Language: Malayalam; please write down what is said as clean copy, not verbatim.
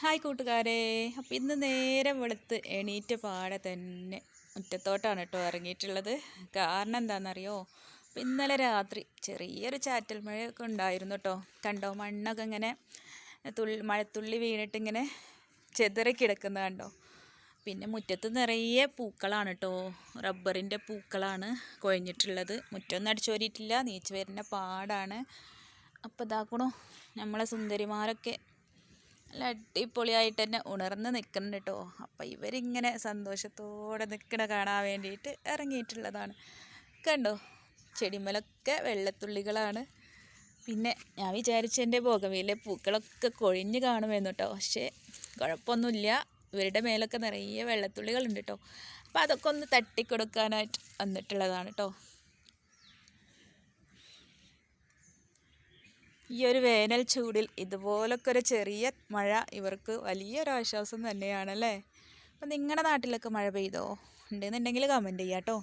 ഹായ് കൂട്ടുകാരെ. അപ്പോൾ ഇന്ന് നേരം വെളുത്ത് എണീറ്റ പാടെ തന്നെ മുറ്റത്തോട്ടാണ് കേട്ടോ ഇറങ്ങിയിട്ടുള്ളത്. കാരണം എന്താണെന്നറിയോ? അപ്പോൾ ഇന്നലെ രാത്രി ചെറിയൊരു ചാറ്റൽ മഴയൊക്കെ ഉണ്ടായിരുന്നു കേട്ടോ. കണ്ടോ, മണ്ണൊക്കെ ഇങ്ങനെ മഴത്തുള്ളി വീണിട്ടിങ്ങനെ ചെതറി കിടക്കുന്നത് കണ്ടോ. പിന്നെ മുറ്റത്ത് നിറയെ പൂക്കളാണ് കേട്ടോ. റബ്ബറിൻ്റെ പൂക്കളാണ് കൊഴിഞ്ഞിട്ടുള്ളത്. മുറ്റമൊന്നും അടിച്ചോരിയിട്ടില്ല, നീച്ച് വരുന്ന പാടാണ്. അപ്പോൾ ഇതാക്കണോ, നമ്മളെ സുന്ദരിമാരൊക്കെ നല്ല അടിപൊളിയായിട്ട് തന്നെ ഉണർന്ന് നിൽക്കുന്നുണ്ട് കേട്ടോ. അപ്പം ഇവരിങ്ങനെ സന്തോഷത്തോടെ നിൽക്കണ കാണാൻ വേണ്ടിയിട്ട് ഇറങ്ങിയിട്ടുള്ളതാണ്. കണ്ടോ, ചെടിമലൊക്കെ വെള്ളത്തുള്ളികളാണ്. പിന്നെ ഞാൻ വിചാരിച്ച എൻ്റെ ബോഗൻവില്ലെ പൂക്കളൊക്കെ കൊഴിഞ്ഞ് കാണുമെന്ന് കേട്ടോ. പക്ഷേ കുഴപ്പമൊന്നുമില്ല, ഇവരുടെ മേലൊക്കെ നിറയെ വെള്ളത്തുള്ളികളുണ്ട് കേട്ടോ. അപ്പം അതൊക്കെ ഒന്ന് തട്ടിക്കൊടുക്കാനായിട്ട് വന്നിട്ടുള്ളതാണ് കേട്ടോ. ഈ ഒരു വേനൽ ചൂടിൽ ഇതുപോലൊക്കെ ഒരു ചെറിയ മഴ ഇവർക്ക് വലിയൊരാശ്വാസം തന്നെയാണല്ലേ. അപ്പം നിങ്ങളുടെ നാട്ടിലൊക്കെ മഴ പെയ്തോ? ഉണ്ടെന്നുണ്ടെങ്കിൽ കമൻറ്റ് ചെയ്യാം കേട്ടോ.